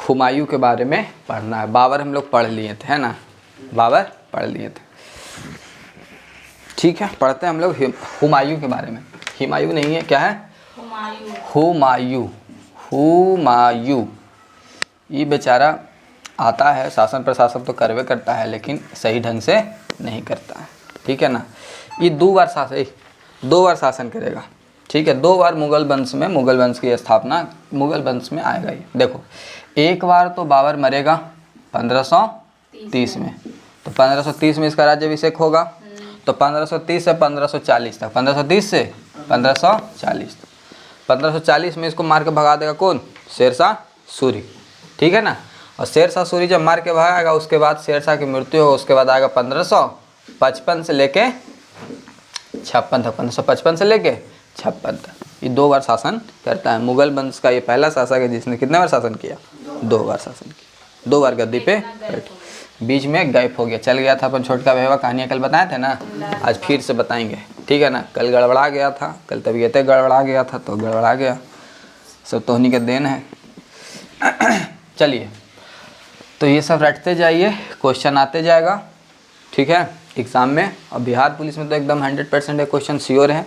हुमायूं के बारे में पढ़ना है। बाबर हम लोग पढ़ लिए थे, है ना, बाबर पढ़ लिए थे। ठीक है, पढ़ते हैं हम लोग हुमायूं के बारे में। हुमायूं नहीं है, क्या है, हुमायूं। हुमायूं ये बेचारा आता है, शासन प्रशासन तो करवे करता है लेकिन सही ढंग से नहीं करता है। ठीक है ना, ये 2 बार शासन करेगा। ठीक है, 2 बार मुगल वंश में, मुगल वंश की स्थापना मुगल वंश में आएगा ये। देखो, एक बार तो बाबर मरेगा 1530 में, तो 1530 में इसका राज्याभिषेक होगा। तो 1530 से 1540 तक, 1530 से 1540 तक, 1540 में इसको मार के भगा देगा कौन, शेरशाह सूरी। ठीक है ना, और शेरशाह सूरी जब मार के भगाएगा उसके बाद शेरशाह की मृत्यु होगा। उसके बाद आएगा 1555 से लेके 56 तक, 1555 से लेके 56 तक। ये 2 बार शासन करता है। मुगल वंश का ये पहला शासक है जिसने कितने बार शासन किया, 2 बार शासन किया। 2 बार गद्दी पे बैठे, बीच में गायब हो गया, चल गया था। अपन छोटका बेवा कहानियाँ कल बताए थे ना, आज फिर से बताएंगे। ठीक है ना, कल गड़बड़ा गया था, कल तबीयत गड़बड़ा गया था तो गड़बड़ा गया, सब तोहनी का देन है। चलिए, तो ये सब रटते जाइए, क्वेश्चन आते जाएगा। ठीक है, एग्ज़ाम में। और बिहार पुलिस में तो एकदम 100% क्वेश्चन श्योर है,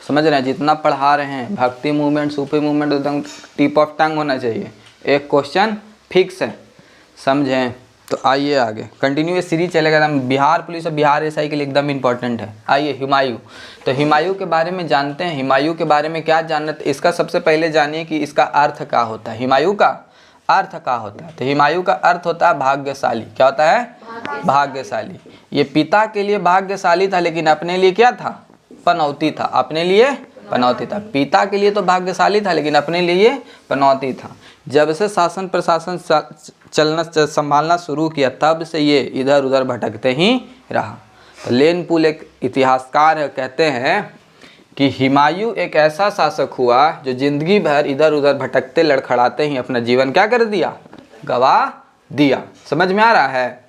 समझ रहे हैं। जितना पढ़ा रहे हैं, भक्ति मूवमेंट, सूफी मूवमेंट, एकदम टिप ऑफ टंग होना चाहिए। एक क्वेश्चन फिक्स है, समझें। तो आइए आगे कंटिन्यू, ये सीरीज चलेगा एकदम। बिहार पुलिस और बिहार एसआई के लिए एकदम इंपॉर्टेंट है। आइए हुमायूं, तो हुमायूं के बारे में जानते हैं। हुमायूं के बारे में क्या जानना, तो इसका सबसे पहले जानिए कि इसका अर्थ क्या होता है। हुमायूं का अर्थ क्या होता है, तो हुमायूं का अर्थ होता है भाग्यशाली। क्या होता है, भाग्यशाली। ये पिता के लिए भाग्यशाली था लेकिन अपने लिए क्या था, पनौती था। अपने लिए पनौती था। पिता के लिए तो भाग्यशाली था लेकिन अपने लिए पनौती था। जब से शासन प्रशासन चलना संभालना शुरू किया तब से ये इधर उधर भटकते ही रहा। तो लेन पुल एक इतिहासकार है, कहते हैं कि हुमायूं एक ऐसा शासक हुआ जो जिंदगी भर इधर उधर भटकते लड़खड़ाते ही अपना जीवन क्या कर दिया, गवा दिया। समझ में आ रहा है,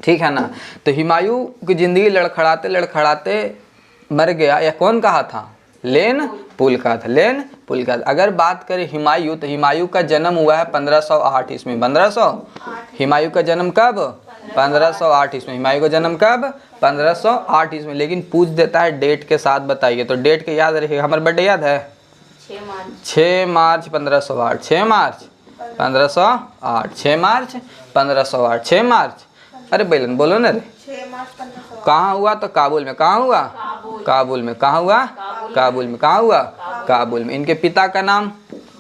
ठीक है ना। तो हुमायूं की ज़िंदगी लड़खड़ाते लड़खड़ाते मर गया, या कौन कहा था, लेन पुल का था, लेन पुल का। अगर बात करें हुमायूं, तो हुमायूं का जन्म हुआ है 1508 ईस्वी। 1500 हुमायूं का जन्म कब, 1508 ईस्वी। हुमायूं का जन्म कब, 1508 ईस्वी। लेकिन पूछ देता है डेट के साथ बताइए, तो डेट के याद रखिएगा। हमारा बर्थडे याद है 6 मार्च 1508, 6 मार्च 1508, 6 मार्च 1508, 6 मार्च। अरे बेलन बोलो ना रे, कहाँ हुआ, तो काबुल में। कहाँ हुआ, काबुल में। कहाँ हुआ, काबुल में। कहाँ हुआ, काबुल में। इनके पिता का नाम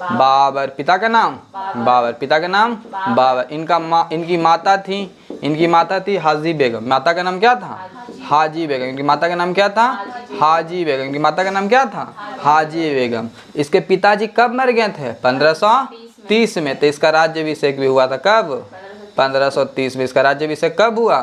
बाबर, पिता का नाम बाबर, पिता का नाम बाबर। इनकी माता थी हाजी बेगम। माता का नाम क्या था, हाजी बेगम। इनकी माता का नाम क्या था, हाजी बेगम। इनकी माता का नाम क्या था, हाजी बेगम। इसके पिताजी कब मर गए थे, 1530 में। तो इसका राज्याभिषेक भी हुआ था कब, 1530 में। इसका राज्याभिषेक कब हुआ,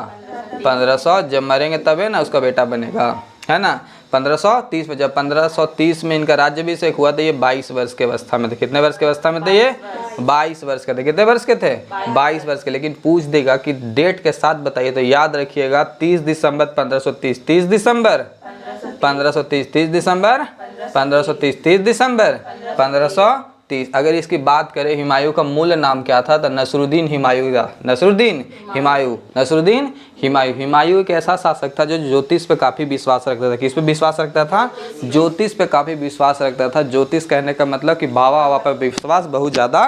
1500। जब मरेंगे तबे ना उसका बेटा बनेगा, है ना। 1530 में, जब 1530 में इनका राज्याभिषेक हुआ तो ये 22 वर्ष के अवस्था में थे। कितने वर्ष के अवस्था में थे ये, 22 वर्ष के थे। कितने वर्ष के थे, 22 वर्ष के। लेकिन पूछ देगा कि डेट के साथ बताइए, तो याद रखिएगा 30 दिसंबर 1530, 30 दिसंबर 1530, 30 दिसंबर 1530, 30 दिसंबर 1530। अगर इसकी बात करें हुमायूं का मूल नाम क्या था, तो नसरुद्दीन हुमायूं था। नसरुद्दीन हुमायूं, नसरुद्दीन हुमायूं। हुमायूं एक ऐसा शासक था जो ज्योतिष पे काफ़ी विश्वास रखता था। किस पे विश्वास रखता था, ज्योतिष पे काफ़ी विश्वास रखता था। ज्योतिष कहने का मतलब कि बाबा पर विश्वास बहुत ज़्यादा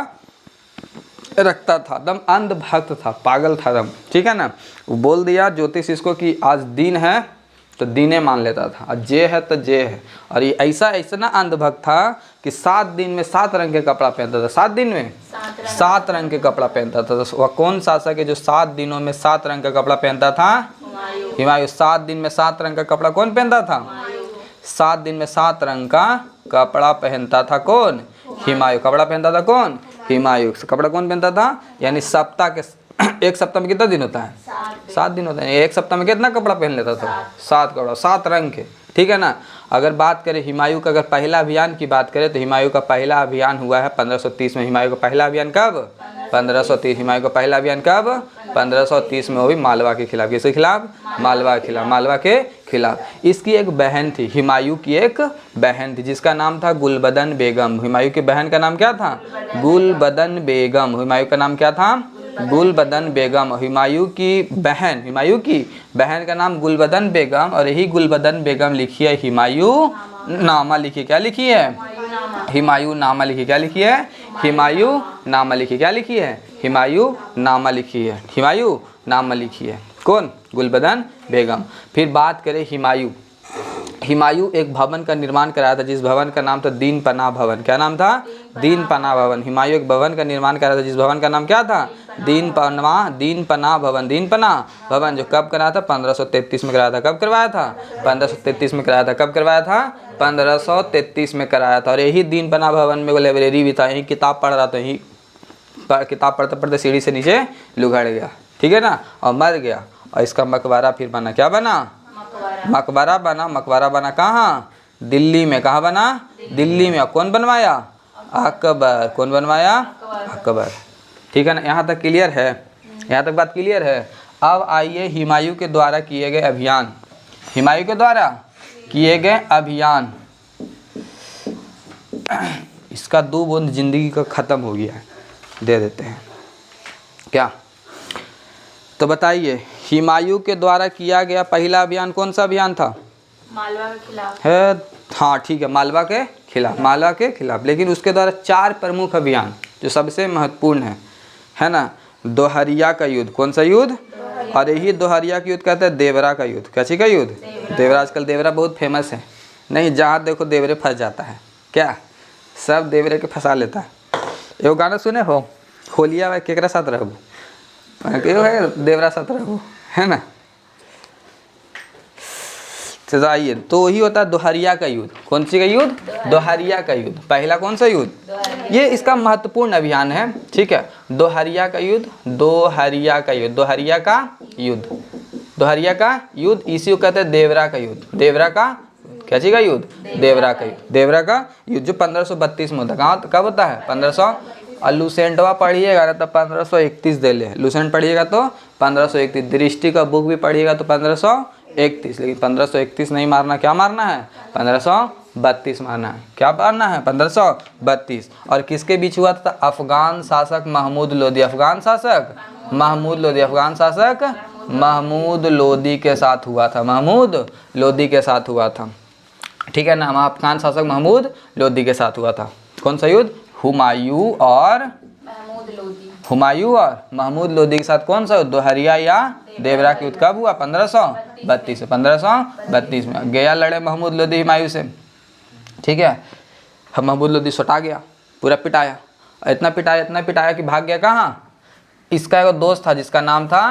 रखता था। एकदम अंधभक्त था, पागल था एकदम, ठीक है ना। वो बोल दिया ज्योतिष इसको कि आज दिन है तो दीने मान लेता था, और जे है तो जे है। और ये ऐसा ना अंधभक्त था कि 7 दिन में 7 रंग के कपड़ा पहनता था। 7 दिन में 7 रंग के कपड़ा पहनता था। तो वह कौन शासक है जो 7 दिनों में 7 रंग का कपड़ा पहनता था, हुमायूं। 7 दिन में 7 रंग का कपड़ा कौन पहनता था, 7 दिन में 7 रंग का कपड़ा पहनता था कौन, हुमायूं। कपड़ा पहनता था कौन, हुमायूं। कपड़ा कौन पहनता था, यानी सप्ताह के एक सप्ताह में कितना दिन होता है, 7 दिन होता है। एक सप्ताह में कितना कपड़ा पहन लेता था, 7 कपड़ा, 7 रंग के, ठीक है ना। अगर बात करें हुमायूं का, अगर पहला अभियान की बात करें तो हुमायूं का पहला अभियान हुआ है 1530 में। हुमायूं का पहला अभियान कब, 1530। हुमायूं का पहला अभियान कब, 1530 में। वो भी मालवा के खिलाफ। किसके खिलाफ, मालवा के खिलाफ, मालवा के खिलाफ। इसकी एक बहन थी, हुमायूं की एक बहन थी जिसका नाम था गुलबदन बेगम। हुमायूं की बहन का नाम क्या था? गुलबदन बेगम। हुमायूं का नाम क्या था? गुलबदन बेगम। हुमायूं की बहन का नाम गुलबदन बेगम, और यही गुलबदन बेगम लिखी है हुमायूं नामा लिखी। क्या लिखी है? हुमायूं नामा लिखी। क्या लिखी है? हुमायूं नामा लिखी। क्या लिखी है? हुमायूं नामा लिखी है। हुमायूं नामा लिखी है। कौन? गुलबदन बेगम। फिर बात करें हुमायूं एक भवन का निर्माण कराया था जिस भवन का नाम था दीन पनाह भवन। क्या नाम था? दीन पनाह भवन। हुमायूं एक भवन का निर्माण कराया था जिस भवन का नाम क्या था? दीन पनाह भवन। दीन पनाह भवन जो कब कराया था? 1533 में कराया था। कब करवाया था? 1533 में कराया था। कब करवाया था? 1533 में कराया था। और यही दीन पनाह भवन में वो लाइब्रेरी भी था। यही किताब पढ़ रहा था, यही किताब पढ़ते पढ़ते सीढ़ी से नीचे लुढ़क गया, ठीक है ना, और मर गया। और इसका मकबरा फिर बना। क्या बना? मकबरा बना। मकबरा बना कहाँ? दिल्ली में। कहाँ बना? दिल्ली में। कौन बनवाया? अकबर। कौन बनवाया? अकबर। ठीक है ना, यहाँ तक क्लियर है? यहाँ तक बात क्लियर है? अब आइए हुमायूं के द्वारा किए गए अभियान। हुमायूं के द्वारा किए गए अभियान। इसका 2 बूंद जिंदगी का ख़त्म हो गया है, दे देते हैं क्या? तो बताइए हुमायूं के द्वारा किया गया पहला अभियान कौन सा अभियान था? मालवा के खिलाफ है। हाँ ठीक है, मालवा के खिलाफ। मालवा के खिलाफ। लेकिन उसके द्वारा 4 प्रमुख अभियान जो सबसे महत्वपूर्ण है ना। दोहरिया का युद्ध। कौन सा युद्ध? और यही दोहरिया का युद्ध कहते हैं देवरा का युद्ध। कैसी का युद्ध? देवरा। आजकल देवरा बहुत फेमस है। नहीं, जहाँ देखो देवरे फंस जाता है। क्या? सब देवरे के फंसा लेता है। एगो गाना सुने हो, होलिया में केकरा साथ रहबू? क्यों है? देवरा साथ रहबू, है ना। तो आइए, तो वही होता है दोहरिया का युद्ध। कौन सी का युद्ध? दोहरिया का युद्ध। पहला कौन सा युद्ध? ये इसका महत्वपूर्ण अभियान है, ठीक है। दोहरिया का युद्ध। दोहरिया का युद्ध। दोहरिया का युद्ध। दोहरिया का युद्ध। इसी को कहते हैं देवरा का युद्ध। देवरा का क्या चीज का युद्ध? देवरा का युद्ध। देवरा का युद्ध जो 1532 में होता है। कहाँ कब होता है? 1500। और लूसेंटवा पढ़िएगा ना तो 1531 दे ले। लूसेंट पढ़िएगा तो 1531। दृष्टि का बुक भी पढ़िएगा तो 1531। लेकिन 1531 नहीं मारना, क्या मारना है? 1532 मारना है। क्या मारना है? 1532। और किसके बीच हुआ था? अफगान शासक महमूद लोदी। अफगान शासक महमूद लोदी। अफगान शासक महमूद लोदी के साथ हुआ था। महमूद लोदी के साथ हुआ था, ठीक है ना। अफगान शासक महमूद लोदी के साथ हुआ था। कौन सा युद्ध? हुमायूं और महमूद लोदी के साथ। कौन सा? दोहरिया या देवरा के युद्ध कब हुआ? 1532। 1532 में गया लड़े महमूद लोदी हुमायूं से, ठीक है। हम महमूद लोदी सटा गया, पूरा पिटाया। इतना पिटाया कि भाग गया कहाँ? इसका एक दोस्त था जिसका नाम था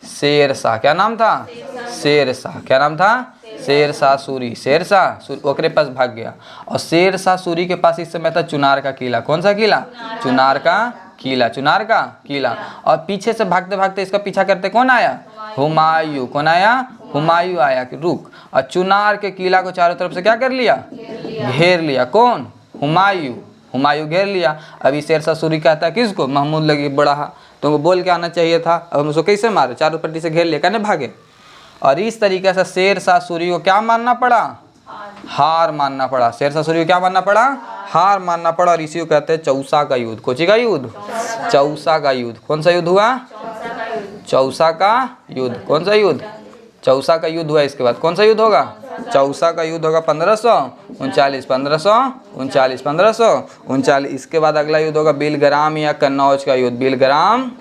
शेर शाह। क्या नाम था? शेर शाह। क्या नाम था? शेर शाह सूरी। शेर शाह ओकरे पास भाग गया। और शेर शाह सूरी के पास इस समय था चुनार का किला। कौन सा किला? चुनार का किला। चुनार का किला। और पीछे से भागते भागते इसका पीछा करते कौन आया? हुमायूं। कौन आया? हुमायूं आया कि रुक। और चुनार के किला को चारों तरफ से क्या कर लिया? घेर लिया। कौन? हुमायूं। हुमायूं घेर लिया। अभी शेर शाह सूरी कहता है किसको? महमूद लगी बड़ा, तुमको बोल के आना चाहिए था। अब हम उसको कैसे मारे? चारों पट्टी से घेर लिया, कहने भागे। और इस तरीके से शेर शाह सूरी को क्या मानना पड़ा? हार मानना पड़ा। शेर शाह सूरी को क्या मानना पड़ा? हार मानना पड़ा। और इसी को कहते हैं चौसा का युद्ध। कोची का युद्ध? चौसा का युद्ध। कौन सा युद्ध हुआ? चौसा का युद्ध। कौन सा युद्ध? चौसा का युद्ध हुआ। इसके बाद कौन सा युद्ध होगा? चौसा का युद्ध होगा 1539। 1539। 1539। इसके बाद अगला युद्ध होगा बिलग्राम या कन्नौज का युद्ध। बिलग्राम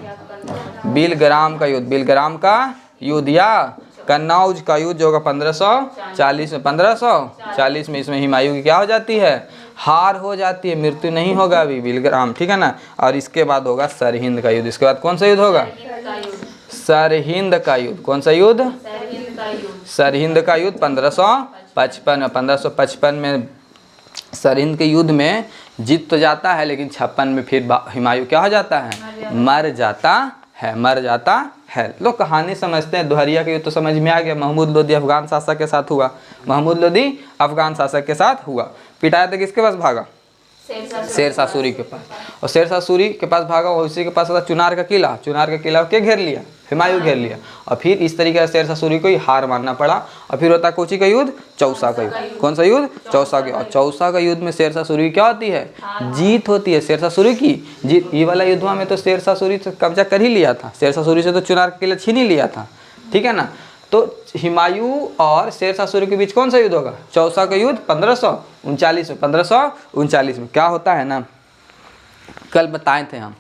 का युद्ध। बिलग्राम का युद्ध या कन्नौज का युद्ध जो होगा 1540 में। 1540 में इसमें हुमायूं की क्या हो जाती है? हार हो जाती है, मृत्यु नहीं होगा अभी बिलग्राम, ठीक है ना। और इसके बाद होगा सरहिंद का युद्ध। इसके बाद कौन सा युद्ध होगा? सरहिंद का युद्ध। कौन सा युद्ध? सरहिंद का युद्ध 1555। 1555 में सरहिंद के युद्ध में जीत तो जाता है, लेकिन 56 में फिर हुमायूं क्या हो जाता है? मर जाता है। मर जाता है। लोग कहानी समझते हैं। दोहरिया का युद्ध तो समझ में आ गया। महमूद लोदी अफगान शासक के साथ हुआ। महमूद लोदी अफगान शासक के साथ हुआ। पिटाया था किसके पास? भागा? शेर शाह सूरी के पास। और शेरशाह सूरी के पास भागा, उसी के पास था चुनार का किला। चुनार का किला के घेर लिया, हुमायूं घेर लिया। और फिर इस तरीके से शेरशाह सूरी को ही हार मानना पड़ा। और फिर होता कोची का युद्ध, चौसा का युद्ध। कौन सा युद्ध? चौसा का। और चौसा का युद्ध में शेरशाह सूरी की क्या होती है? जीत होती है शेरशाह सूरी की जीत। ये वाला युद्ध में तो शेरशाह सूरी से कब्जा कर ही लिया था, शेरशाह सूरी से तो चुनार का किला छीन ही लिया था, ठीक है ना। तो हुमायूं और शेरशाह सूरी के बीच कौन सा युद्ध होगा? चौसा का युद्ध 1539 में। 1539 में क्या होता है ना, कल बताए थे हम,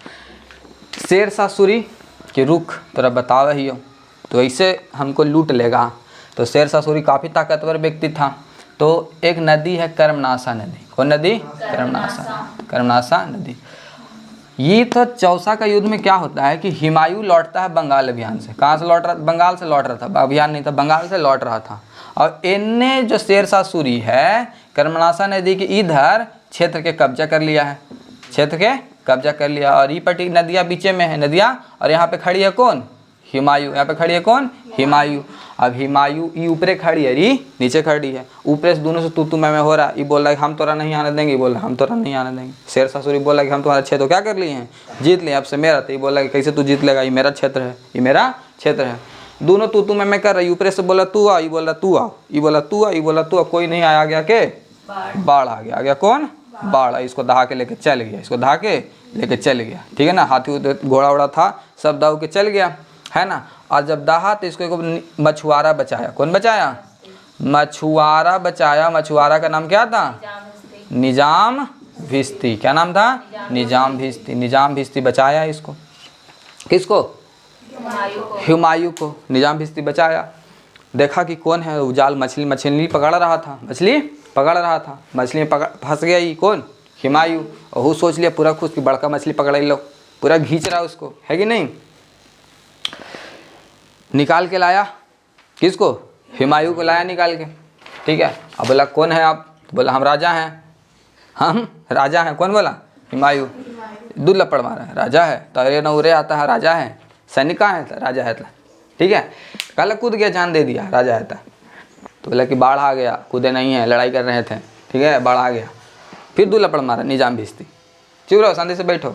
शेरशाह सूरी के रुख तोरा बतावा ही हो, तो ऐसे हमको लूट लेगा। तो शेरशाह सूरी काफ़ी ताकतवर व्यक्ति था। तो एक नदी है कर्मनाशा नदी। कौन नदी? कर्मनाशा नदी। ये तो चौसा का युद्ध में क्या होता है कि हुमायूं लौटता है बंगाल अभियान से। कहाँ से लौट रहा? बंगाल से लौट रहा था, अभियान नहीं था, बंगाल से लौट रहा था। और इनने जो शेरशाह सूरी है कर्मनाशा नदी के इधर क्षेत्र के कब्जा कर लिया है, क्षेत्र के कब्जा कर लिया। और ये पटी नदियाँ बीचे में है नदियाँ, और यहाँ पे खड़ी है कौन? हुमायूं। यहाँ पे खड़ी है कौन? हुमायूं। अब हुमायूं ये ऊपरे खड़ी है, ये नीचे खड़ी है। ऊपरे से दोनों से तू मैं हो रहा। ये बोल रहा है हम तोरा नहीं आने देंगे, बोल रहा हम तोरा नहीं आने देंगे। शेरशाह सूरी बोला कि हम तुम्हारा क्षेत्र क्या कर लिए हैं? जीत लिए, अब से मेरा। तो ये बोला कि कैसे तू जीत लेगा? ये मेरा क्षेत्र है, ये मेरा क्षेत्र है। दोनों तू मैं कर रही। ऊपरे से बोला तू आ, ये बोला तू आ, ये बोला तू आ, ये बोला तू आ। कोई नहीं आया, गया के बाढ़ आ गया। आ गया कौन? बाढ़। इसको दहा के लेके चल गया, इसको दहा के लेके चल गया, ठीक है ना। हाथी घोड़ा उड़ा था, सब दाव के चल गया, है ना। और जब दहा तो इसको एक मछुआरा बचाया। कौन बचाया? मछुआरा बचाया। मछुआरा का नाम क्या था? निजाम भिस्ती। क्या नाम था? निजाम भिस्ती। निजाम भिस्ती बचाया इसको। किसको? हुमायूं को निजाम भिस्ती बचाया। देखा कि कौन है वो जाल, मछली पकड़ रहा था, मछली पकड़ रहा था, मछली में पकड़ फंस गया। ये कौन? हुमायूं। और वो सोच लिया पूरा खुश कि बड़का मछली पकड़ लो, पूरा घींच रहा उसको, है कि नहीं। निकाल के लाया, किसको? हुमायूं को लाया निकाल के, ठीक है। अब बोला कौन है आप? तो बोला हम राजा हैं, हम राजा हैं। कौन बोला? हुमायूं। दो लपड़ मारा है, राजा है तो अरे न उरे आता है, राजा है। सैनिक कहाँ है? राजा है, ठीक है। कल कूद गया, जान दे दिया, राजा है। तो बोला कि बाढ़ आ गया, कूदे नहीं है, लड़ाई कर रहे थे, ठीक है, बाढ़ आ गया। फिर दो लपड़ मारा, निजाम भिस्ती। चुप रहो, शांति से बैठो।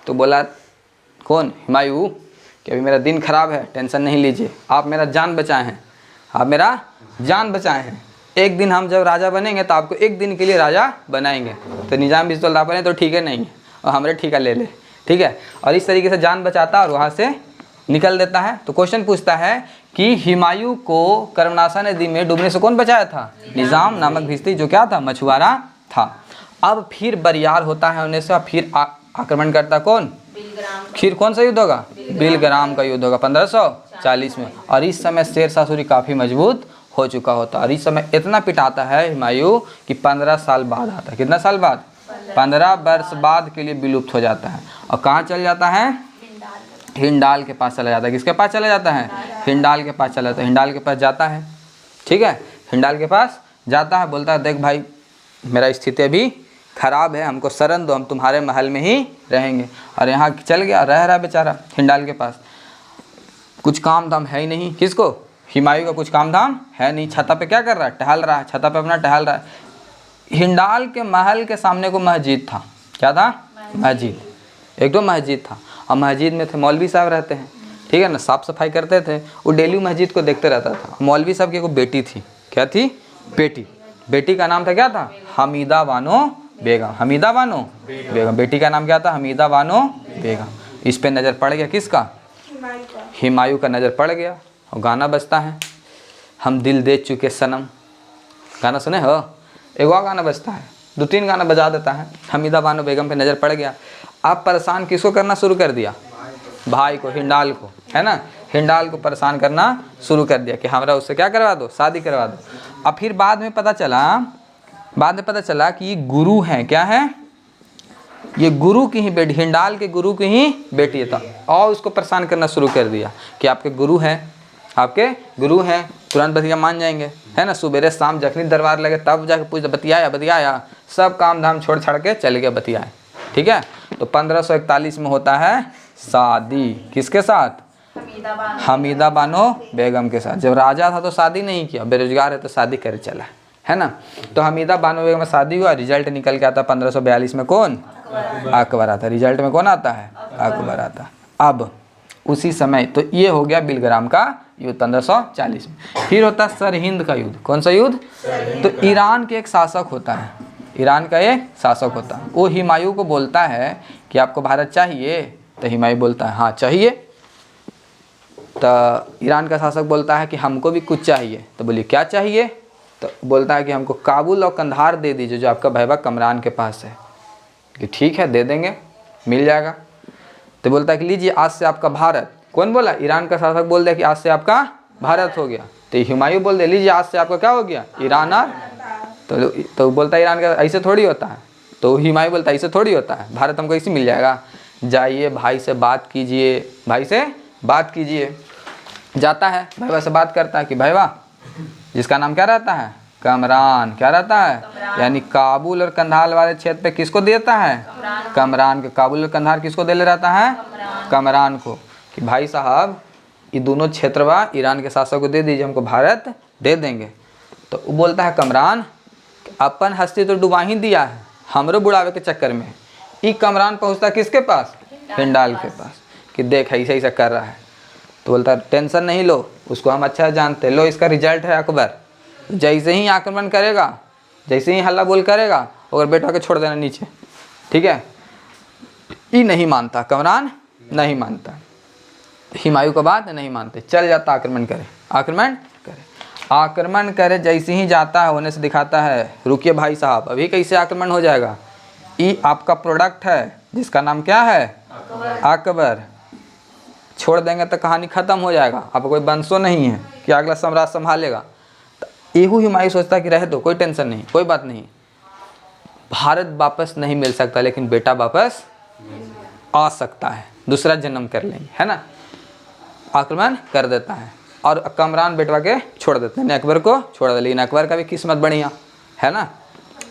तो बोला कौन? हुमायूं कि अभी मेरा दिन खराब है, टेंशन नहीं लीजिए, आप मेरा जान बचाए हैं, आप मेरा जान बचाए हैं। एक दिन हम जब राजा बनेंगे तो आपको एक दिन के लिए राजा बनाएंगे। तो निजाम भिस्ती बोलता बने तो ठीक है, नहीं और हमारे ठीका ले ले, ठीक है। और इस तरीके से जान बचाता और वहाँ से निकल देता है। तो क्वेश्चन पूछता है कि हुमायूं को कर्मनाशा नदी में डूबने से कौन बचाया था? निजाम नामक भिस्ती, जो क्या था? मछुआरा था। अब फिर बरियार होता है उन्हें से, फिर आक्रमण करता कौन? फिर कौन सा युद्ध होगा? बिलग्राम का युद्ध होगा 1540 में। और इस समय शेरशाह सूरी काफ़ी मजबूत हो चुका होता है। और इस समय इतना पिटाता है हुमायूं कि 15 साल बाद आता है। कितना साल बाद? 15 वर्ष बाद के लिए विलुप्त हो जाता है। और कहाँ चल जाता है? हिंडाल के पास चला जाता है। किसके पास चला जाता है? हिंडाल के पास चला जाता है। हिंडाल के पास जाता है, ठीक है। हिंडाल के पास जाता है, बोलता है देख भाई मेरा स्थिति अभी खराब है, हमको शरण दो, हम तुम्हारे महल में ही रहेंगे। और यहाँ चल गया, रह रहा बेचारा हिंडाल के पास। कुछ काम धाम है ही नहीं। किसको? हुमायूं का कुछ काम धाम है नहीं। छता पे क्या कर रहा है? टहल रहा है, छता पे अपना टहल रहा है। हिंडाल के महल के सामने को मस्जिद था। क्या था? मस्जिद, एक दो मस्जिद था। और मस्जिद में थे मौलवी साहब रहते हैं, ठीक है ना, साफ़ सफाई करते थे। वो डेली मस्जिद को देखते रहता था। मौलवी साहब की एक बेटी थी। क्या थी? बेटी। बेटी का नाम था क्या था? हमीदा बानो बेगम। हमीदा बानो बेगम। बेटी का नाम क्या था? हमीदा बानो बेगम। इस पे नज़र पड़ गया, किसका? हुमायूं का नज़र पड़ गया। और गाना बजता है, हम दिल दे चुके सनम। गाना सुने हो? एक और गाना बजता है, 2-3 गाना बजा देता है। हमीदा बानो बेगम पे नज़र पड़ गया। अब परेशान किसको करना शुरू कर दिया? भाई को, हिंडाल को, है ना। हिंडाल को परेशान करना शुरू कर दिया कि हमारा उससे क्या करवा दो? शादी करवा दो। अब फिर बाद में पता चला कि ये गुरु हैं। क्या है? ये गुरु की ही बेटी, हिंडाल के गुरु की ही बेटी था। और उसको परेशान करना शुरू कर दिया कि आपके गुरु हैं, आपके गुरु हैं, तुरंत बतिया मान जाएंगे, है ना। सुबेरे शाम जखनी दरबार लगे तब जाके पूछ बतियाया, सब काम धाम छोड़ छाड़ के चले गए बतियाए, ठीक है। तो 1541 में होता है शादी। किसके साथ? हमीदा बानो बेगम के साथ। जब राजा था तो शादी नहीं किया, बेरोजगार है तो शादी करे चला, है ना। तो हमीदा बानो बेगम में शादी हुआ। रिजल्ट निकल के आता 1542 में कौन? अकबर आता है। रिजल्ट में कौन आता है? अकबर आता है। अब उसी समय तो ये हो गया बिलग्राम का युद्ध 1540 में। फिर होता है सरहिंद का युद्ध। कौन सा युद्ध? तो ईरान के एक शासक होता है, ईरान का एक शासक होता है, वो हुमायूं को बोलता है कि आपको भारत चाहिए? तो हुमायूं बोलता है हाँ चाहिए। तो ईरान का शासक बोलता है कि हमको भी कुछ चाहिए। तो बोलिए क्या चाहिए? तो बोलता है कि हमको काबुल और कंधार दे दीजिए जो आपका भैबा कमरान के पास है। कि ठीक है दे देंगे, मिल जाएगा। तो बोलता है कि लीजिए आज से आपका भारत। कौन बोला? ईरान का शासक बोल दिया कि आज से आपका भारत हो गया। तो हुमायूं बोल दे लीजिए आज से आपका क्या हो गया? ईरान। तो बोलता है ईरान का ऐसे थोड़ी होता है। तो हुमायूं बोलता है ऐसे थोड़ी होता है, भारत हमको ऐसे मिल जाएगा। जाइए भाई से बात कीजिए, भाई से बात कीजिए। जाता है भैया से बात करता है कि भैया, जिसका नाम क्या रहता है? कमरान। क्या रहता है? यानी काबुल और कंधार वाले क्षेत्र पे किसको देता है? कमरान के। काबुल और कंधार किसको दे ले रहता है? कमरान को। कि भाई साहब ये दोनों क्षेत्र बा ईरान के शासक को दे दीजिए, हमको भारत दे देंगे। तो वो बोलता है कमरान अपन हस्ती तो डुबा ही दिया है हमरो बुढ़ावे के चक्कर में। ये कमरान पहुँचता किसके पास? हिंडाल के पास। कि देख ऐसा ऐसा कर रहा है। तो बोलता है टेंशन नहीं लो, उसको हम अच्छा जानते। लो इसका रिजल्ट है अकबर। जैसे ही आक्रमण करेगा, जैसे ही हल्ला बोल करेगा, अगर बेटा के छोड़ देना नीचे, ठीक है। ये नहीं मानता, कमरान नहीं मानता, हुमायूं का बात नहीं मानते। चल जाता आक्रमण करे, आक्रमण करे, आक्रमण करे। जैसे ही जाता है होने से दिखाता है रुकिए भाई साहब अभी कैसे आक्रमण हो जाएगा? ये आपका प्रोडक्ट है जिसका नाम क्या है? अकबर। छोड़ देंगे तो कहानी खत्म हो जाएगा। अब कोई वंशो नहीं है कि अगला साम्राज्य संभालेगा। एहू हुमायूं सोचता कि रह दो, कोई टेंशन नहीं, कोई बात नहीं। भारत वापस नहीं मिल सकता लेकिन बेटा वापस आ सकता है, दूसरा जन्म कर लेंगे, है ना। आक्रमण कर देता है और कमरान बेटवा के छोड़ देते हैं, अकबर को छोड़ दे। लेकिन अकबर का भी किस्मत बढ़िया है ना,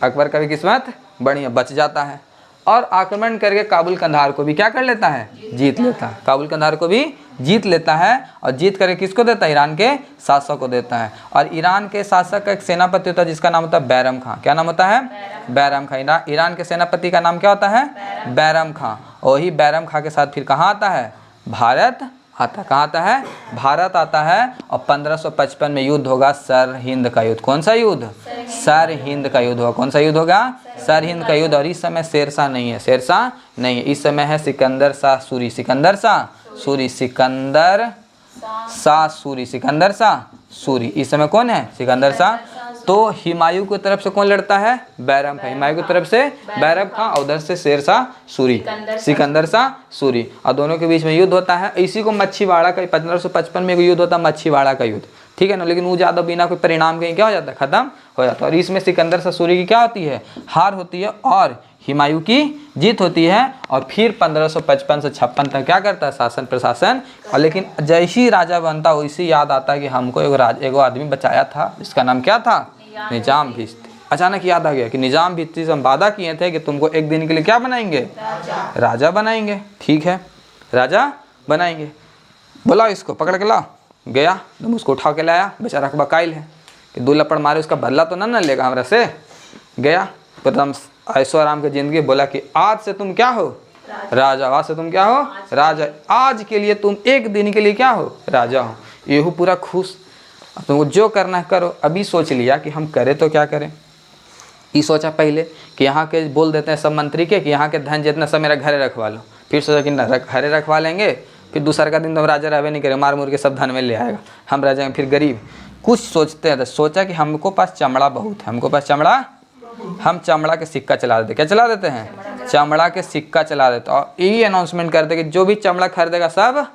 अकबर का भी किस्मत बढ़िया, बच जाता है और आक्रमण करके काबुल कंधार को भी क्या कर लेता है? जीत लेता है। काबुल कंधार को भी जीत लेता है और जीत करके किसको देता है? ईरान के शासक को देता है। और ईरान के शासक का एक सेनापति होता है जिसका नाम होता है बैरम खां। क्या नाम होता है? बैरम खां। ईरान के सेनापति का नाम क्या होता है? बैरम खां। वही बैरम खां के साथ फिर कहाँ आता है? भारत आता है। कहाँ आता है? भारत आता है। और 1555 में युद्ध होगा सरहिंद का युद्ध। कौन सा युद्ध? सरहिंद का युद्ध होगा। कौन सा युद्ध होगा? सरहिंद का युद्ध। और इस समय शेरशाह नहीं है, शेरशाह नहीं है, इस समय है सिकंदर शाह सूरी। सिकंदर शाह सूरी, सिकंदर शाह सूरी, सिकंदर शाह सूरी। इस समय कौन है? सिकंदर शाह। तो हुमायूं की तरफ से कौन लड़ता है? बैरम खां। हुमायूं की तरफ से बैरम खां और उधर से शेरशाह सूरी, सिकंदर शाह सूरी। और दोनों के बीच में युद्ध होता है। इसी को मच्छीवाड़ा का 1555 में युद्ध होता है, मच्छीवाड़ा का युद्ध, ठीक है ना। लेकिन वो ज़्यादा बिना कोई परिणाम के क्या हो जाता है? खत्म हो जाता है। और इसमें सिकंदर शाह सूरी की क्या होती है? हार होती है और हुमायूं की जीत होती है। और फिर 1555 से 56 तक क्या करता है? शासन प्रशासन। और लेकिन जैसी राजा बनता वैसी याद आता है कि हमको एगो आदमी बचाया था, जिसका नाम क्या था? निजाम भिश्ती। अचानक याद आ गया कि निजाम भिश्ती से हम वादा किए थे कि तुमको एक दिन के लिए क्या बनाएंगे? राजा बनाएंगे। ठीक है, राजा बनाएंगे। बोला इसको पकड़ के ला। गया, तुम उसको उठा के लाया। बेचारा का बकाइल है कि 2 लपड़ मारे, उसका बदला तो ना लेगा हमरा से। गया प्रथम ऐशो आराम की जिंदगी। बोला कि आज से तुम क्या हो? राजा। आज से तुम क्या हो? राजा। आज के लिए तुम एक दिन के लिए क्या हो? राजा हो। येहू पूरा खुश। अब तुमको जो करना है करो। अभी सोच लिया कि हम करें तो क्या करें। ये सोचा पहले कि यहाँ के बोल देते हैं सब मंत्री के कि यहाँ के धन जितना सब मेरा घरे रखवा लो। फिर सोचा कि ना घरे रखवा लेंगे, फिर दूसरा का दिन तो हम राजा रहबे नहीं करेंगे, मार मुर के सब धन में ले आएगा, हम रह जाएंगे फिर गरीब। कुछ सोचते हैं तो सोचा कि हमको पास चमड़ा बहुत है, हमको पास चमड़ा, हम चमड़ा के सिक्का चला देते। क्या चला देते हैं? चमड़ा के सिक्का चला देते। और यही अनाउंसमेंट करते कि जो भी चमड़ा खरीदेगा सब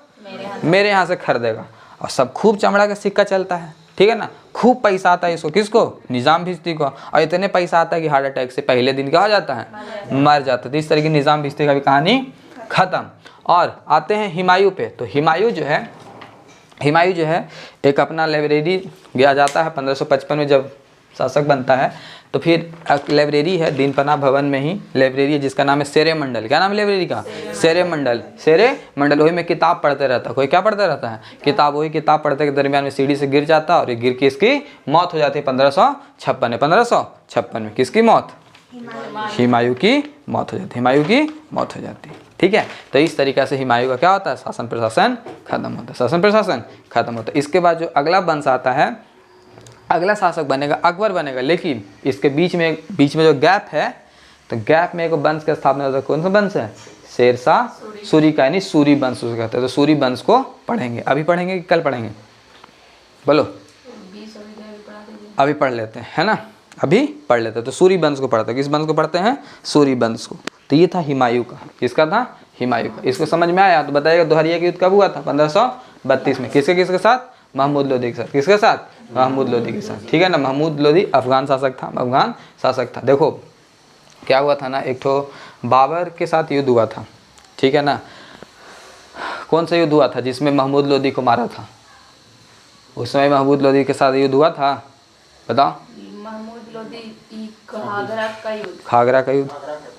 मेरे यहाँ से खरीदेगा। और सब खूब चमड़ा का सिक्का चलता है, ठीक है ना। खूब पैसा आता है इसको, किसको? निजाम भिश्ती को। और इतने पैसा आता है कि हार्ट अटैक से पहले दिन क्या हो जाता है? मर जाता है। तो इस तरह की निजाम भिश्ती का भी कहानी खत्म। और आते हैं हुमायूं पे। तो हुमायूं जो है एक अपना लाइब्रेरी गया जाता है 1555 में जब शासक बनता है। तो फिर एक लाइब्रेरी है दीनपना भवन में ही लाइब्रेरी है जिसका नाम है शेरे मंडल। क्या नाम है लाइब्रेरी का? शेरे मंडल। शेरे मंडल। वही में किताब पढ़ते रहता है। कोई क्या पढ़ता रहता है? किताब। वही किताब पढ़ते के दरमियान में सीढ़ी से गिर जाता है और गिर के इसकी मौत हो जाती है 1556 में। 1556 में किसकी मौत? हुमायूं की मौत हो जाती, हुमायूं की मौत हो जाती। ठीक है, तो इस तरीक़े से हुमायूं का क्या होता है, शासन प्रशासन खत्म होता है, शासन प्रशासन खत्म होता है। इसके बाद जो अगला वंश आता है, अगला शासक बनेगा अकबर बनेगा, लेकिन इसके बीच में जो गैप है, तो गैप में एक वंश की स्थापना होता है। कौन सा वंश है, शेरशाह सूरी का, यानी सूरी वंश उसे कहते हैं। तो सूरी वंश को पढ़ेंगे, अभी पढ़ेंगे कि कल पढ़ेंगे, बोलो? अभी पढ़ लेते हैं, है ना, अभी पढ़ लेते हैं। तो सूरी वंश को पढ़ते हैं, किस वंश को पढ़ते हैं, सूरी वंश को। तो ये था हुमायूं का, किसका था, हुमायूं का। इसको समझ में आया तो बताइएगा। दोहरिया का युद्ध कब हुआ था, 1532 में, किसके साथ, महमूद लोदी के साथ। किसके साथ, महमूद लोदी के साथ। ठीक है ना, महमूद लोदी अफगान शासक था, अफगान शासक था। देखो क्या हुआ था ना, एक तो बाबर के साथ युद्ध हुआ था। ठीक है ना, कौन सा युद्ध हुआ था जिसमें महमूद लोदी को मारा था? उस समय महमूद लोदी के साथ युद्ध हुआ था, बताओ? महमूद लोदी घाघरा का युद्ध। घाघरा का युद्ध,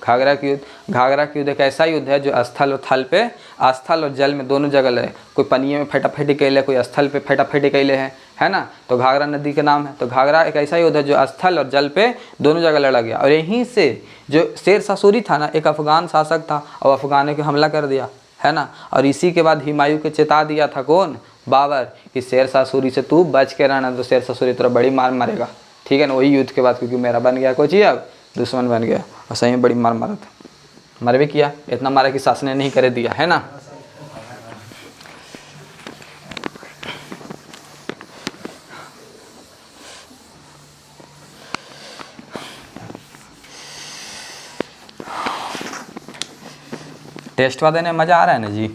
घाघरा का युद्ध। घाघरा का युद्ध एक ऐसा युद्ध है जो स्थल और थल पे, स्थल और जल में दोनों जगह लड़े। कोई पनिये में फटाफटी कैले, कोई स्थल पे फटाफटी कैले है ना। तो घाघरा नदी का नाम है। तो घाघरा एक ऐसा युद्ध है जो स्थल और जल पे दोनों जगह लड़ा गया। और यहीं से जो शेरशाह सूरी था ना, एक अफगान शासक था, और अफगानों को हमला कर दिया, है ना। और इसी के बाद हुमायूं को चेता दिया था कौन, बाबर, कि शेरशाह सूरी से तू बच के रहना, तो शेरशाह सूरी तेरा बड़ी मार मारेगा। ठीक है ना, वही युद्ध के बाद, क्योंकि मेरा बन गया कोई चीज़, अब दुश्मन बन गया, और सही में बड़ी मार मारा था, मर भी किया, इतना मारा कि सास ने नहीं करे दिया, है ना। टेस्ट देने में मज़ा आ रहा है ना जी,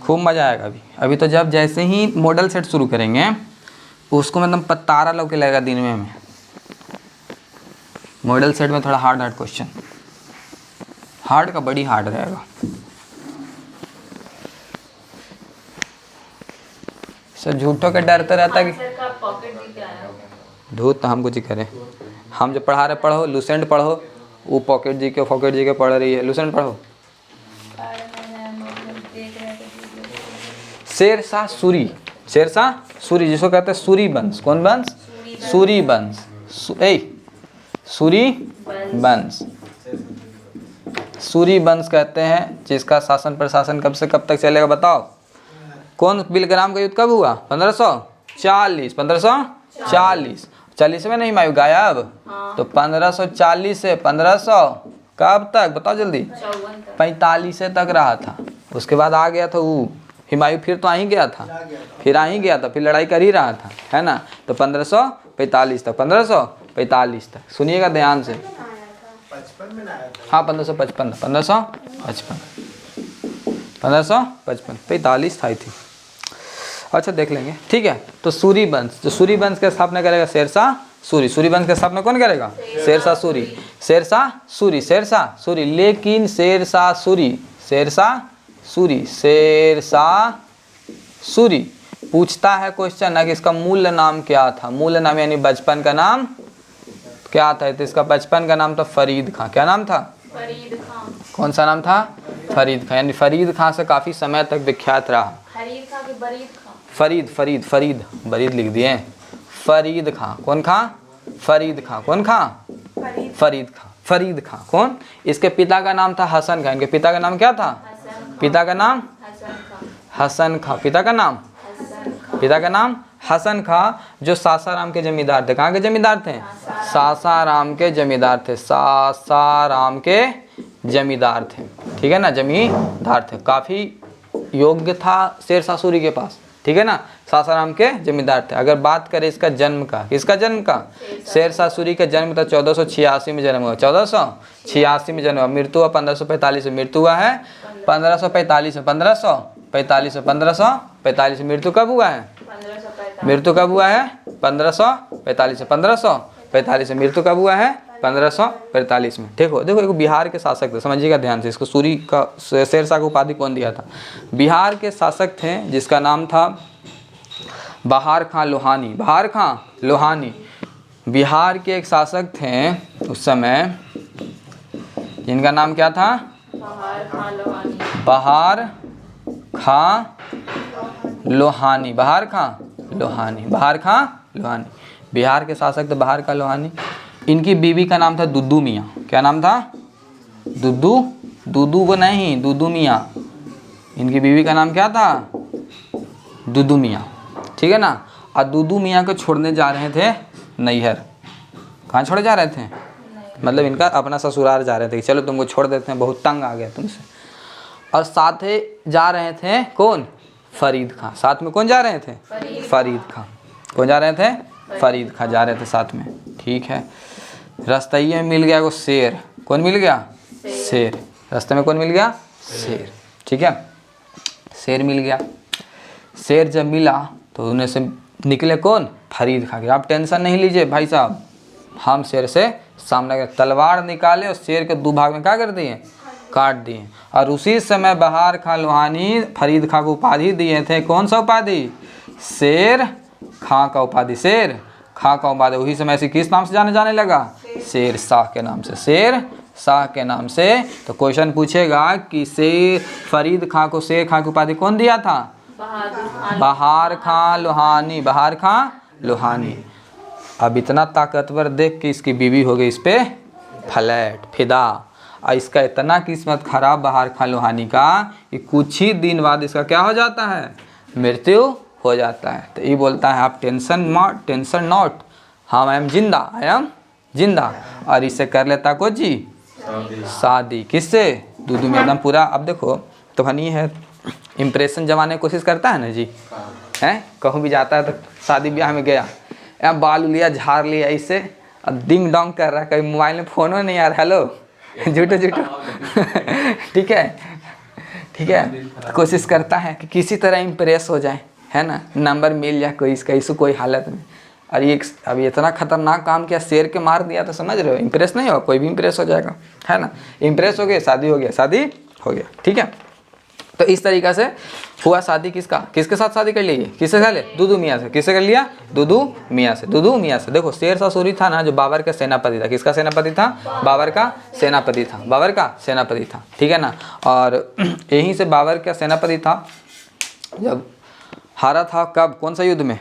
खूब मज़ा आएगा अभी तो जब जैसे ही मॉडल सेट शुरू करेंगे, उसको मतलब पतारा लो के लगेगा दिन में। मॉडल सेट में थोड़ा हार्ड क्वेश्चन, हार्ड का बड़ी हार्ड रहेगा। सब झूठों के डरते रहता है कि धूत तो हम कुछ ही करें। हम जो पढ़ा रहे पढ़ो, लूसेंट पढ़ो, वो पॉकेट जी के पढ़ रही है, लूसेंट पढ़ो। शेरशाह सूरी, शेरशाह सूरी जिसको कहते हैं सूरी वंश। कौन वंश, सूरी वंश, सूरी वंश, सूरी वंश कहते हैं, जिसका शासन प्रशासन कब से कब तक चलेगा बताओ? कौन बिलग्राम का युद्ध कब हुआ? 1540, 1540। 40 में नहीं हुमायूं गायब, तो 1540 से 1500 कब तक बताओ जल्दी? 45 तक रहा था। उसके बाद आ गया था वो हुमायूं, फिर तो आ ही गया था, फिर लड़ाई कर ही रहा था, है ना। तो 1545 तक, 1545 तक सुनिएगा ध्यान से। हाँ 1555, 1555, 45 था थी। अच्छा देख लेंगे, ठीक है। तो सूरी वंश, जो सूरी वंश की स्थापना करेगा शेरशाह सूरी। सूरी वंश की स्थापना कौन करेगा? शेरशाह सूरी, शेरशाह सूरी, शेरशाह सूरी। लेकिन शेरशाह सूरी, शेरशाह सूरी, शेरशाह सूरी पूछता है क्वेश्चन ना कि इसका मूल नाम क्या था। मूल नाम यानी बचपन का नाम क्या था? तो इसका बचपन का नाम था फरीद खां। क्या नाम था? फरीद खां। कौन सा नाम था? फरीद खां। यानी फरीद खां से काफ़ी समय तक विख्यात रहा। फरीद खां कि बरीद खां? फरीद बरीद लिख दिए। फरीद खां। कौन खां? फरीद खां। कौन खां? फरीद खां। फरीद खां कौन? इसके पिता का नाम था हसन खां। इनके पिता का नाम क्या था? पिता का नाम हसन खां। पिता का नाम हसन खां, जो सासाराम के जमींदार थे। कहाँ के जमींदार थे? सासाराम के जमींदार थे। सासाराम के जमींदार थे, ठीक है ना, जमींदार थे। काफ़ी योग्य था शेरशाह सूरी के पास, ठीक है ना। सासाराम के जमींदार थे। अगर बात करें इसका जन्म का, किसका जन्म का? शेरशाह सूरी का जन्म था 1486 में जन्म हुआ। 1486 में जन्म हुआ। मृत्यु हुआ 1545 में। मृत्यु हुआ है 1545 में। 1545 में। 1545 में मृत्यु कब हुआ है? मृत्यु कब हुआ है? 1545 में। 1545 में मृत्यु कब हुआ है? 1545 में। ठीक हो, देखो एक बिहार के शासक थे, समझिएगा ध्यान से। इसको सूरी का शेरशाह को उपाधि कौन दिया था? बिहार के शासक थे जिसका नाम था बहार खां लोहानी। बहार खां लोहानी बिहार के एक शासक थे उस समय, जिनका नाम क्या था? बहार खां लोहानी। बहार खां लोहानी। बहार खां लोहानी। बहार खां लोहानी बिहार के शासक थे, बहार खां लोहानी। इनकी बीवी का नाम था दुद्दू मियाँ। क्या नाम था? दुद्दू, दुद्दू को नहीं, दुद्दू मियाँ। इनकी बीवी का नाम क्या था? दुद्दू मियाँ, ठीक है ना। और दुद्दू मियाँ को छोड़ने जा रहे थे नैहर। कहाँ छोड़े जा रहे थे? मतलब इनका अपना ससुराल जा रहे थे, चलो तुमको छोड़ देते हैं, बहुत तंग आ गया तुमसे। और साथ ही जा रहे थे कौन? फरीद खां। साथ में कौन जा रहे थे? फरीद खां। कौन जा रहे थे? फरीद खां जा रहे थे साथ में, ठीक है। रास्ते में मिल गया वो शेर। कौन मिल गया? शेर। रास्ते में कौन मिल गया? शेर, ठीक है। शेर मिल गया। शेर जब मिला तो उन्हें से निकले कौन? फरीद खां के। आप टेंशन नहीं लीजिए भाई साहब, हम शेर से सामने गए, तलवार निकाले और शेर के दो भाग में क्या कर दिए? काट दिए। और उसी समय बहार खां लोहानी फरीद खां को उपाधि दिए थे। कौन सा उपाधि? शेर खां का उपाधि। शेर खां का उपाधि वही समय ऐसी किस नाम से जाने लगा? शेर शाह के नाम से। शेर शाह के नाम से। तो क्वेश्चन पूछेगा कि शेर फरीद खां को शेर खां की उपाधि कौन दिया था? बहार खां लोहानी। बहार खां लोहानी। अब इतना ताकतवर देख के इसकी बीवी हो गई इस पे फ्लैट, फिदा। और इसका इतना किस्मत खराब बहार खां लोहानी का कि कुछ ही दिन बाद इसका क्या हो जाता है? मृत्यु हो जाता है। तो ये बोलता है आप टेंशन नॉट, हम आई एम जिंदा, आई एम जिंदा। और इससे कर लेता को जी शादी। किससे? दुद्दू में एकदम पूरा। अब देखो तो हनी है इम्प्रेशन जमाने की कोशिश करता है ना जी, हैं कहूँ भी जाता है तो शादी ब्याह में गया, यहाँ बाल लिया, झाड़ लिया, इससे अब डिंग डोंग कर रहा है, कभी मोबाइल में फ़ोन नहीं आ रहा, हेलो झूठो झूठो ठीक है, ठीक है। तो कोशिश करता है कि किसी तरह इम्प्रेस हो जाए, है ना, नंबर मिल जाए कोई इसका, इस कोई हालत में। और ये अभी इतना खतरनाक काम किया, शेर के मार दिया, तो समझ रहे हो इम्प्रेस नहीं होगा, कोई भी इम्प्रेस हो जाएगा, है ना। इम्प्रेस हो गए, शादी हो गया, शादी हो गया, ठीक है। तो इस तरीक़ा से हुआ शादी। किसका? किसके साथ शादी कर ली? किससे कर ले? दुद्दू मियाँ से। किससे कर लिया? दुद्दू मियाँ से। दुद्दू मियाँ से। देखो शेर शाह सूरी था ना, जो बाबर का सेनापति था। किसका सेनापति था? बाबर का सेनापति था। बाबर का सेनापति था, ठीक है ना। और यहीं से बाबर का सेनापति था जब हारा था। कब? कौन सा युद्ध में?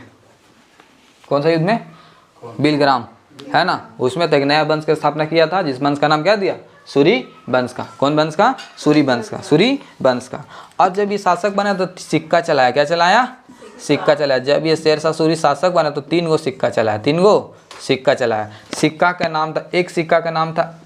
कौन सा युद्ध में? बिलग्राम, है ना। उसमें तो एक नया वंश की स्थापना किया था, जिस वंश का नाम क्या दिया? सूरी वंश का। कौन वंश का? सूरी वंश का। सूरी वंश का। और जब ये शासक बना तो सिक्का चलाया। क्या चलाया? सिक्का चलाया। जब ये शेर शाह सूरी शासक बना तो 3 गो सिक्का चलाया। 3 गो सिक्का चलाया। सिक्का का नाम था, एक सिक्का का नाम था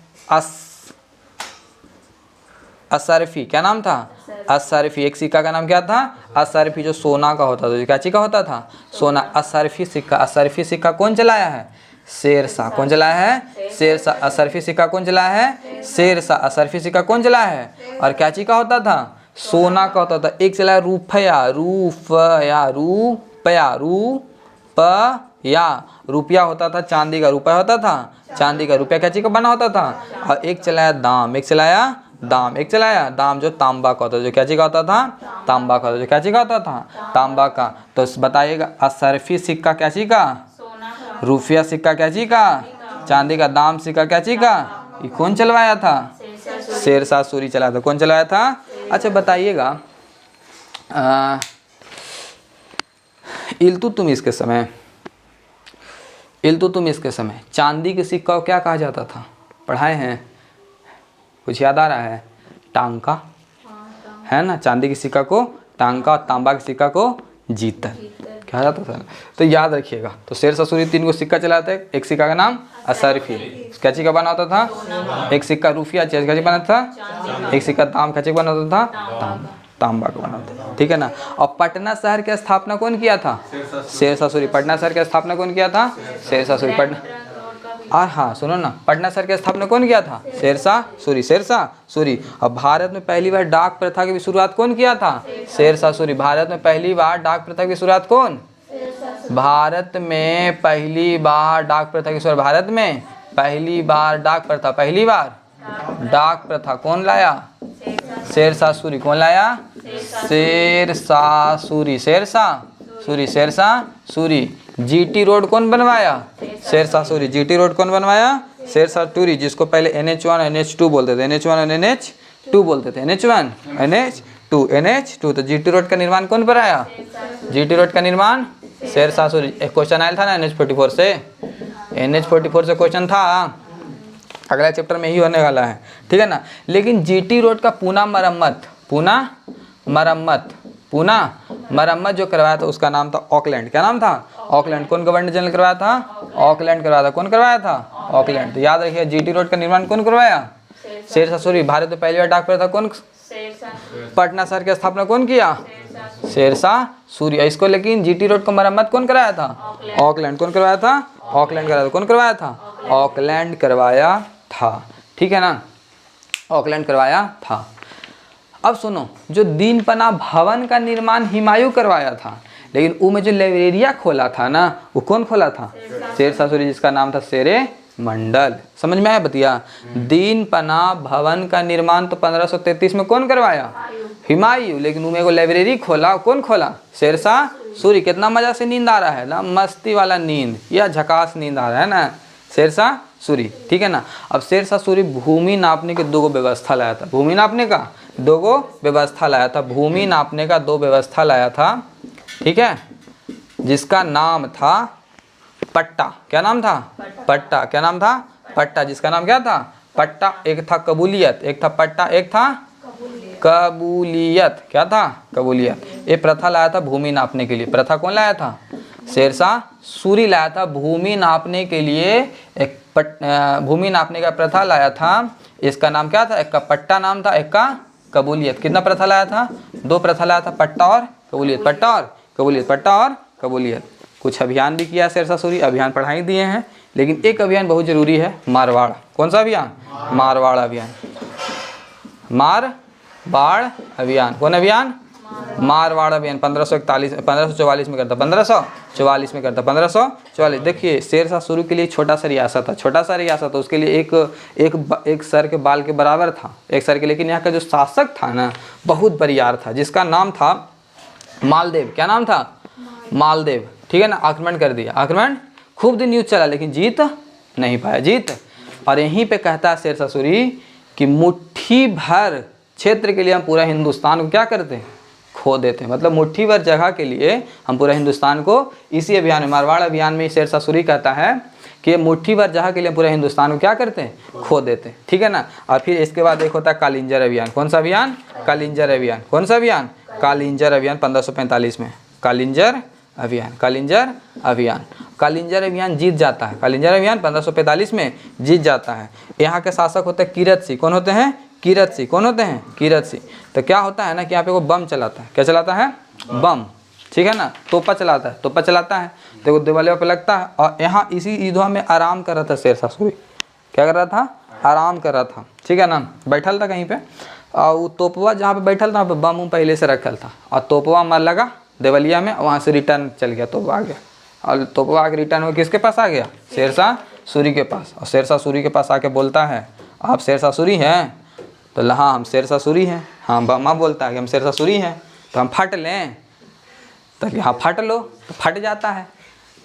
असरफी। क्या नाम था? असरफी। एक सिक्का का नाम क्या था? असरफी, जो सोना का होता था। क्या चीज का होता था? सोना। असरफी सिक्का। असरफी सिक्का कौन चलाया है? शेर शाह। कौन चलाया है? शेर शाह। असरफी सिक्का कौन चलाया है? शेर शाह। असरफी सिक्का कौन चलाया है? और क्या चीज का होता था? सोना का होता था। एक चलाया रुपया। रुपया। रुपया। रुपया। रुपया होता था चांदी का। रुपया होता था चांदी का। रुपया क्या चीज का बना होता था? और एक चलाया दाम। एक चलाया दाम। एक चलाया दाम, जो तांबा का होता था। जो क्या चीज का होता था? तांबा का। जो क्या चीज का होता था? तांबा का। तो बताइएगा असरफी सिक्का क्या चीज का? रुपया सिक्का क्या चीज का? चांदी का। दाम सिक्का क्या चीज का? ये कौन चलवाया था? शेर शाह सूरी चलाया था। कौन चलाया था? अच्छा बताइएगा, इल्तुतमिश के समय, इल्तुतमिश के समय चांदी के सिक्का को क्या कहा जाता था? पढ़ाए हैं? कुछ याद आ रहा है? टांका, है ना। चांदी के सिक्का को टांका और तांबा के सिक्का को जीतल कहा जाता था। तो याद रखिएगा। तो शेर शाह सूरी 3 गो सिक्का चलाते हैं। एक सिक्का का नाम असरफी, क्या चीज का बना होता था? एक सिक्का रुपया क्या चीज बना था? एक सिक्का दाम क्या चीज बना होता था? तांबा का बना था, ठीक है ना। और पटना शहर की स्थापना कौन किया था? शेर शाह सूरी। पटना शहर की स्थापना कौन किया था? शेर शाह सूरी। पटना, और हाँ सुनो ना, पटना शहर की स्थापना कौन किया था? शेर शाह सूरी। शेर शाह सूरी। और भारत में पहली बार डाक प्रथा की शुरुआत कौन किया था? शेर शाह सूरी। भारत में पहली बार डाक प्रथा की शुरुआत कौन? भारत में पहली बार डाक प्रथा की शुरुआत, भारत में पहली बार डाक प्रथा, पहली बार डाक प्रथा कौन लाया? शेर शाह सूरी। कौन लाया? शेर शाह सूरी। शेर शाह सूरी। शेर शाह सूरी। जीटी रोड कौन बनवाया? शेर शाह सूरी। जीटी रोड कौन बनवाया? शेर शाह सूरी, जिसको पहले NH1 NH2 बोलते थे। NH1 NH2 बोलते थे। NH1 NH2। तो जीटी रोड का निर्माण कौन कराया? जीटी रोड का निर्माण शेर शाह सूरी। एक क्वेश्चन आया था ना NH44 से, NH44 से क्वेश्चन था, अगला चैप्टर में ही होने वाला है, ठीक है ना। लेकिन GT रोड का पूना मरम्मत जो करवाया था उसका नाम था ऑकलैंड। क्या नाम था? ऑकलैंड। कौन गवर्नर जनरल करवाया था? ऑकलैंड करवाया था। कौन करवाया था? ऑकलैंड। तो याद रखिए GT रोड का निर्माण कौन करवाया? शेरशाह सूरी। भारत में पहली बार डाक पेड़ था कौन? पटना शहर की स्थापना कौन किया? शेरशाह सूरी। इसको लेकिन GT रोड को मरम्मत कौन कराया था? ऑकलैंड। कौन करवाया था? ऑकलैंड कराया था। कौन करवाया था? ऑकलैंड करवाया था, ठीक है ना, ऑकलैंड करवाया था। अब सुनो, जो दीनपना भवन का निर्माण हुमायूं करवाया था, लेकिन वो में जो लाइब्रेरिया खोला था ना, वो कौन खोला था? शेरशाह सूरी, जिसका नाम था शेरे मंडल। समझ में आया बतिया? दीनपना भवन का निर्माण तो 1533 में कौन करवाया? हुमायूं। लेकिन उनमें को लाइब्रेरी खोला, कौन खोला? शेरशाह सूरी। कितना मजा से नींद आ रहा है ना, मस्ती वाला नींद या झकास नींद आ रहा है ना, शेरशाह सूरी, ठीक है ना। अब शेरशाह सूरी भूमि नापने के 2 व्यवस्था लाया था। भूमि नापने का 2 व्यवस्था लाया था। भूमि नापने का 2 व्यवस्था लाया था, ठीक है, जिसका नाम था पट्टा। क्या नाम था? पट्टा। क्या नाम था? पट्टा। जिसका नाम क्या था? पट्टा। एक था कबूलियत, एक था पट्टा, एक था कबूलियत। क्या था? कबूलियत। ये प्रथा लाया था भूमि नापने के लिए। प्रथा कौन लाया था? शेरशाह सूरी लाया था। भूमि नापने के लिए एक भूमि नापने का प्रथा लाया था। इसका नाम क्या था? एक का पट्टा नाम था, एक का कबूलियत। कितना प्रथा लाया था? 2 प्रथा लाया था, पट्टा और कबूलियत। पट्टा और कबूलियत, पट्टा और कबूलियत। कुछ अभियान भी किया शेरशाह सूरी, अभियान पढ़ाई दिए हैं, लेकिन एक अभियान बहुत जरूरी है, मारवाड़। कौन सा अभियान? मारवाड़ अभियान। मारवाड़ अभियान। कौन अभियान? मारवाड़ अभियान 1544 में करता। 1544 में करता। 1544। देखिए, शेरशाह सूरी के लिए छोटा सा रियासत था, छोटा सा रियासत था, उसके लिए एक सर के बाल के बराबर था, एक सर के। लेकिन यहाँ का जो शासक था ना, बहुत बरियार था, जिसका नाम था मालदेव। क्या नाम था? मालदेव, ठीक है ना। आक्रमण कर दिया, आक्रमण खूब दिन युद्ध चला, लेकिन जीत नहीं पाया, जीत। और यहीं पे कहता है शेरशाह सूरी कि मुट्ठी भर क्षेत्र के लिए हम पूरा हिंदुस्तान को क्या करते हैं? खो देते हैं। मतलब मुट्ठी भर जगह के लिए हम पूरा हिंदुस्तान को, इसी अभियान में, मारवाड़ अभियान में शेरशाह सूरी कहता है कि मुट्ठी भर जगह के लिए पूरा हिंदुस्तान को क्या करते हैं? खो देते हैं, ठीक है ना। और फिर इसके बाद एक होता है कालिंजर अभियान। कौन सा अभियान? कालिंजर अभियान। कौन सा अभियान? कालिंजर अभियान 1545 में। कालिंजर अभियान, कालिंजर अभियान। कालिंजर अभियान जीत जाता है। कालिंजर अभियान 1545 में जीत जाता है। यहाँ के शासक होते हैं कीरत सिंह। कौन होते हैं? कीरत सिंह। कौन होते हैं? कीरत सिंह। तो क्या होता है ना कि यहाँ पे वो बम चलाता है। क्या चलाता है? बम, ठीक है ना। तोपा चलाता है, तोपा चलाता है, तो वो दिवालियों पे लगता है। और यहाँ इसी ईदवा में आराम कर रहा था शेरशाह सूरी। क्या कर रहा था? आराम कर रहा था, ठीक है ना। बैठल था कहीं पे, और वो तोपवा जहाँ पे बैठल था, वहाँ पे बम पहले से रखल था, और तोपवा मार लगा देवलिया में, वहाँ से रिटर्न चल गया, तोपवा आ गया। और तोपवा आके रिटर्न हो किसके पास आ गया? शेरशाह सूरी के पास। और शेरशाह सूरी के पास आके बोलता है, आप शेरशाह सूरी हैं? तो हाँ, हम शेरशाह सूरी हैं। हाँ, बमा बोलता है कि हम शेरशाह सूरी हैं, तो हम फट लें? तो हाँ, फट लो। तो फट जाता है,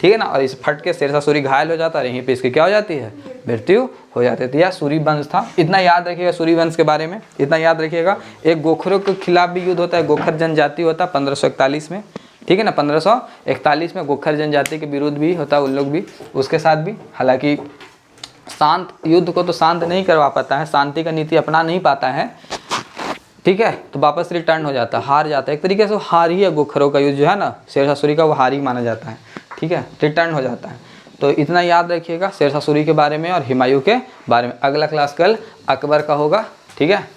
ठीक है ना। और इस फट के शेरशाह सूरी घायल हो जाता है, यहीं पे इसकी क्या हो जाती है? मृत्यु हो जाती है। तो यह सूरी वंश था। इतना याद रखिएगा सूरी वंश के बारे में, इतना याद रखिएगा। एक गोखरों के खिलाफ भी युद्ध होता है, गोखर जनजाति होता है 1541 में, ठीक है ना। 1541 में गोखर जनजाति के विरुद्ध भी होता है, उन लोग भी, उसके साथ भी। हालांकि शांत युद्ध को तो शांत नहीं करवा पाता है, शांति का नीति अपना नहीं पाता है, ठीक है। तो वापस रिटर्न हो जाता है, हार जाता है। एक तरीके से हार ही है गोखरों का युद्ध जो है ना, शेरशाह सूरी का, वो हार ही माना जाता है, ठीक है, रिटर्न हो जाता है। तो इतना याद रखिएगा शेरशाह सूरी के बारे में और हुमायूं के बारे में। अगला क्लास कल अकबर का होगा, ठीक है।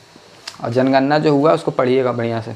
और जनगणना जो हुआ उसको पढ़िएगा बढ़िया से।